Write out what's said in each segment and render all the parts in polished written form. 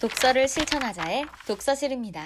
독서를 실천하자의 독서실입니다.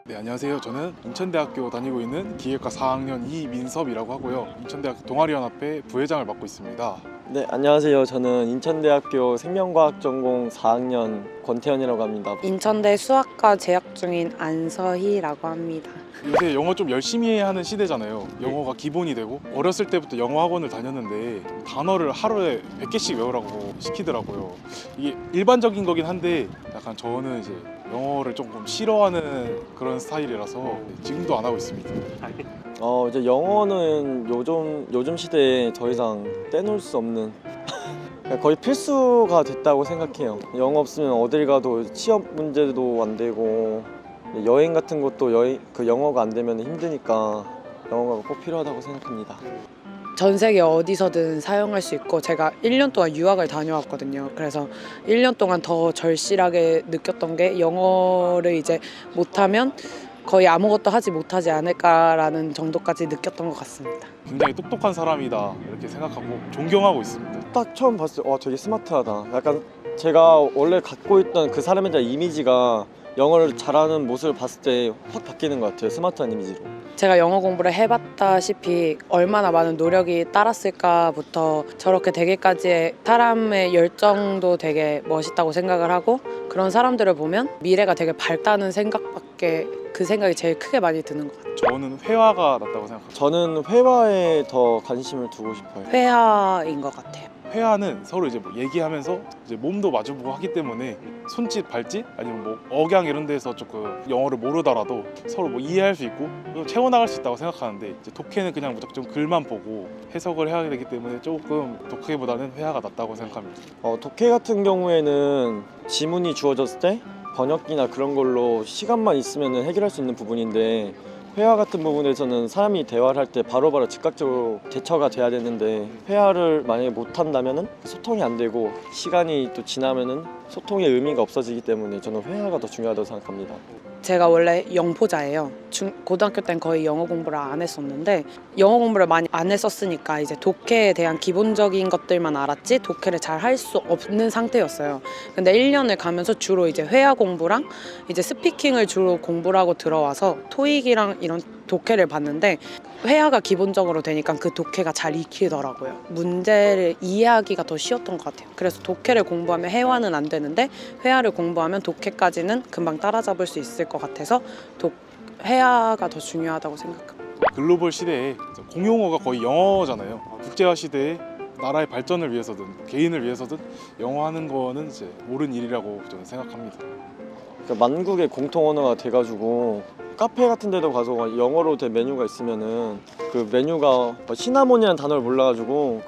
네, 안녕하세요. 저는 인천대학교 다니고 있는 기획과 4학년 이민섭이라고 하고요. 인천대학교 동아리연합회 부회장을 맡고 있습니다. 네, 안녕하세요. 저는 인천대학교 생명과학 전공 4학년 권태현이라고 합니다. 인천대 수학과 재학 중인 안서희라고 합니다. 요새 영어 좀 열심히 하는 시대잖아요. 영어가 기본이 되고 어렸을 때부터 영어 학원을 다녔는데 단어를 하루에 100개씩 외우라고 시키더라고요. 이게 일반적인 거긴 한데 약간 저는 이제 영어를 조금 싫어하는 그런 스타일이라서 지금도 안 하고 있습니다. 이제 영어는 요즘 시대에 더 이상 떼놓을 수 없는 거의 필수가 됐다고 생각해요. 영어 없으면 어딜 가도 취업 문제도 안 되고 여행 같은 것도 영어가 안 되면 힘드니까 영어가 꼭 필요하다고 생각합니다. 전 세계 어디서든 사용할 수 있고 제가 1년 동안 유학을 다녀왔거든요. 그래서 1년 동안 더 절실하게 느꼈던 게 영어를 이제 못하면 거의 아무것도 하지 못하지 않을까라는 정도까지 느꼈던 것 같습니다. 굉장히 똑똑한 사람이다 이렇게 생각하고 존경하고 있습니다. 딱 처음 봤을 때 되게 스마트하다. 약간 제가 원래 갖고 있던 그 사람에 대한 이미지가 영어를 잘하는 모습을 봤을 때 확 바뀌는 것 같아요. 스마트한 이미지로. 제가 영어 공부를 해봤다시피 얼마나 많은 노력이 따랐을까부터 저렇게 되기까지의 사람의 열정도 되게 멋있다고 생각을 하고, 그런 사람들을 보면 미래가 되게 밝다는 생각밖에, 그 생각이 제일 크게 많이 드는 것 같아요. 저는 회화가 낫다고 생각합니다. 저는 회화에 더 관심을 두고 싶어요. 회화인 것 같아요. 회화는 서로 이제 뭐 얘기하면서 이제 몸도 마주보고 하기 때문에 손짓, 발짓 아니면 뭐 억양 이런 데서 조금 영어를 모르더라도 서로 뭐 이해할 수 있고 채워나갈 수 있다고 생각하는데, 이제 독해는 그냥 무조건 글만 보고 해석을 해야 되기 때문에 조금 독해보다는 회화가 낫다고 생각합니다. 독해 같은 경우에는 지문이 주어졌을 때 번역기나 그런 걸로 시간만 있으면 해결할 수 있는 부분인데, 회화 같은 부분에서는 사람이 대화를 할 때 바로바로 즉각적으로 대처가 돼야 되는데, 회화를 만약에 못한다면 소통이 안 되고 시간이 또 지나면 소통의 의미가 없어지기 때문에 저는 회화가 더 중요하다고 생각합니다. 제가 원래 영포자예요. 고등학교 땐 거의 영어 공부를 안 했었는데, 영어 공부를 많이 안 했었으니까 이제 독해에 대한 기본적인 것들만 알았지 독해를 잘 할 수 없는 상태였어요. 근데 1년을 가면서 주로 이제 회화 공부랑 이제 스피킹을 주로 공부를 하고 들어와서 토익이랑 이런 독해를 봤는데, 회화가 기본적으로 되니까 그 독해가 잘 익히더라고요. 문제를 이해하기가 더 쉬웠던 것 같아요. 그래서 독해를 공부하면 회화는 안 되는데 회화를 공부하면 독해까지는 금방 따라잡을 수 있을 것 같아서 회화가 더 중요하다고 생각합니다. 글로벌 시대에 공용어가 거의 영어잖아요. 국제화 시대에 나라의 발전을 위해서든 개인을 위해서든 영어 하는 거는 이제 옳은 일이라고 저는 생각합니다. 그러니까 만국의 공통 언어가 돼가지고 카페 같은 데도 가서 영어로 된 메뉴가 있으면은 그 메뉴가 시나몬이라는 단어를 몰라가지고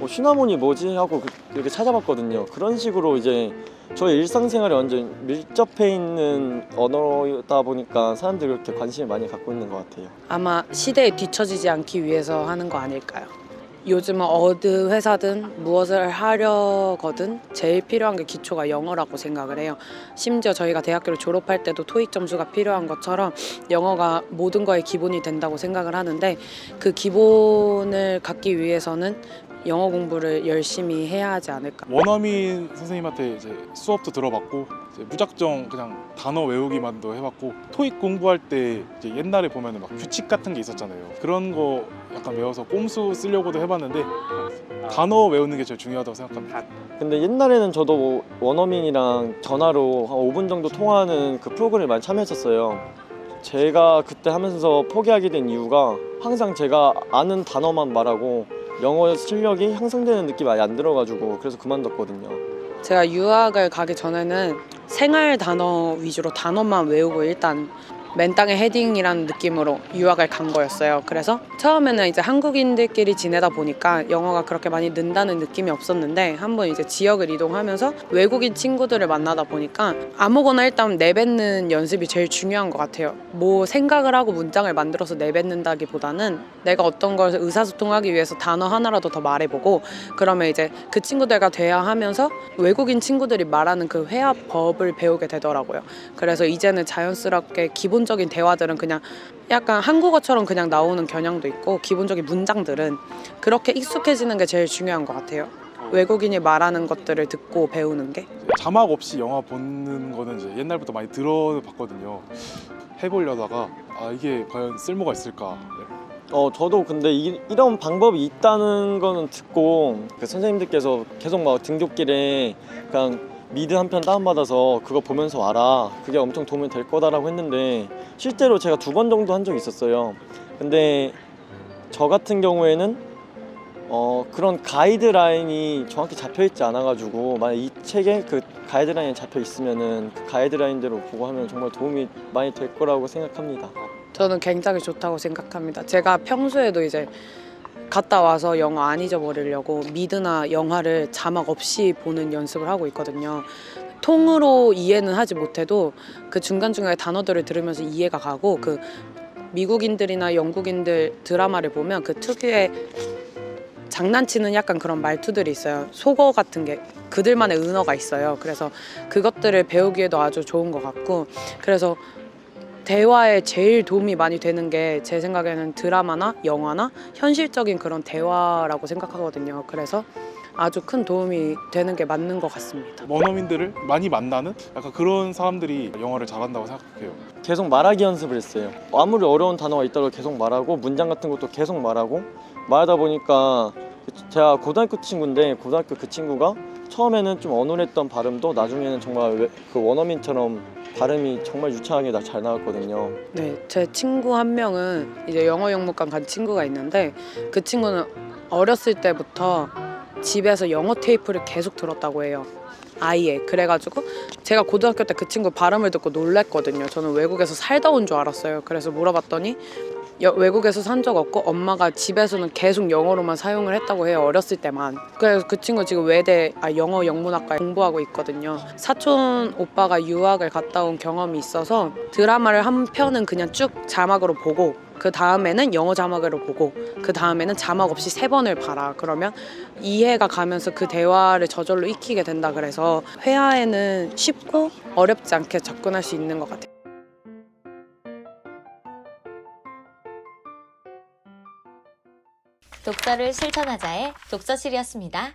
시나몬이 뭐지 하고 이렇게 찾아봤거든요. 그런 식으로 이제 저희 일상생활에 완전 밀접해 있는 언어다 보니까 사람들이 그렇게 관심을 많이 갖고 있는 것 같아요. 아마 시대에 뒤처지지 않기 위해서 하는 거 아닐까요? 요즘은 어느 회사든 무엇을 하려거든 제일 필요한 게 기초가 영어라고 생각을 해요. 심지어 저희가 대학교를 졸업할 때도 토익 점수가 필요한 것처럼 영어가 모든 거의 기본이 된다고 생각을 하는데, 그 기본을 갖기 위해서는 영어 공부를 열심히 해야 하지 않을까. 원어민 선생님한테 이제 수업도 들어봤고 이제 무작정 그냥 단어 외우기만도 해봤고, 토익 공부할 때 이제 옛날에 보면은 막 규칙 같은 게 있었잖아요. 그런 거 약간 외워서 꼼수 쓰려고도 해봤는데 단어 외우는 게 제일 중요하다고 생각합니다. 근데 옛날에는 저도 원어민이랑 전화로 한 5분 정도 통화하는 그 프로그램을 많이 참여했었어요. 제가 그때 하면서 포기하게 된 이유가 항상 제가 아는 단어만 말하고 영어 실력이 향상되는 느낌이 많이 안 들어가지고 그래서 그만뒀거든요. 제가 유학을 가기 전에는 생활 단어 위주로 단어만 외우고 일단 맨 땅에 헤딩이라는 느낌으로 유학을 간 거였어요. 그래서 처음에는 이제 한국인들끼리 지내다 보니까 영어가 그렇게 많이 는다는 느낌이 없었는데, 한번 이제 지역을 이동하면서 외국인 친구들을 만나다 보니까 아무거나 일단 내뱉는 연습이 제일 중요한 것 같아요. 뭐 생각을 하고 문장을 만들어서 내뱉는다기보다는 내가 어떤 걸 의사소통하기 위해서 단어 하나라도 더 말해보고, 그러면 이제 그 친구들과 대화하면서 외국인 친구들이 말하는 그 회화법을 배우게 되더라고요. 그래서 이제는 자연스럽게 기본적인 대화들은 그냥 약간 한국어처럼 그냥 나오는 경향도 있고, 기본적인 문장들은 그렇게 익숙해지는 게 제일 중요한 것 같아요. 외국인이 말하는 것들을 듣고 배우는 게. 자막 없이 영화 보는 거는 이제 옛날부터 많이 들어봤거든요. 해보려다가 이게 과연 쓸모가 있을까. 저도 근데 이런 방법이 있다는 거는 듣고 그 선생님들께서 계속 막 등굣길에 그냥 미드 한 편 다운받아서 그거 보면서 와라, 그게 엄청 도움이 될 거다라고 했는데 실제로 제가 2번 정도 한 적이 있었어요. 근데 저 같은 경우에는 그런 가이드라인이 정확히 잡혀있지 않아가지고 만약 이 책에 그 가이드라인이 잡혀있으면은 그 가이드라인대로 보고 하면 정말 도움이 많이 될 거라고 생각합니다. 저는 굉장히 좋다고 생각합니다. 제가 평소에도 이제 갔다 와서 영어 안 잊어버리려고 미드나 영화를 자막 없이 보는 연습을 하고 있거든요. 통으로 이해는 하지 못해도 그 중간중간에 단어들을 들으면서 이해가 가고, 그 미국인들이나 영국인들 드라마를 보면 그 특유의 장난치는 약간 그런 말투들이 있어요. 속어 같은 게 그들만의 은어가 있어요. 그래서 그것들을 배우기에도 아주 좋은 것 같고, 그래서 대화에 제일 도움이 많이 되는 게 제 생각에는 드라마나 영화나 현실적인 그런 대화라고 생각하거든요. 그래서 아주 큰 도움이 되는 게 맞는 것 같습니다. 원어민들을 많이 만나는 약간 그런 사람들이 영어를 잘한다고 생각해요. 계속 말하기 연습을 했어요. 아무리 어려운 단어가 있다고 계속 말하고 문장 같은 것도 계속 말하고 말하다 보니까 제가 고등학교 친구인데 고등학교 그 친구가 처음에는 좀 어눌했던 발음도 나중에는 정말 그 원어민처럼 발음이 정말 유창하게 잘 나왔거든요. 네, 제 친구 한 명은 이제 영어 영문과 간 친구가 있는데 그 친구는 어렸을 때부터 집에서 영어 테이프를 계속 들었다고 해요. 아예. 그래가지고 제가 고등학교 때 그 친구 발음을 듣고 놀랬거든요. 저는 외국에서 살다 온 줄 알았어요. 그래서 물어봤더니 외국에서 산 적 없고 엄마가 집에서는 계속 영어로만 사용을 했다고 해요. 어렸을 때만. 그래서 그 친구 지금 외대 영어 영문학과에 공부하고 있거든요. 사촌 오빠가 유학을 갔다 온 경험이 있어서 드라마를 한 편은 그냥 쭉 자막으로 보고 그 다음에는 영어 자막으로 보고 그 다음에는 자막 없이 3번을 봐라. 그러면 이해가 가면서 그 대화를 저절로 익히게 된다. 그래서 회화에는 쉽고 어렵지 않게 접근할 수 있는 것 같아요. 독서를 실천하자의 독서실이었습니다.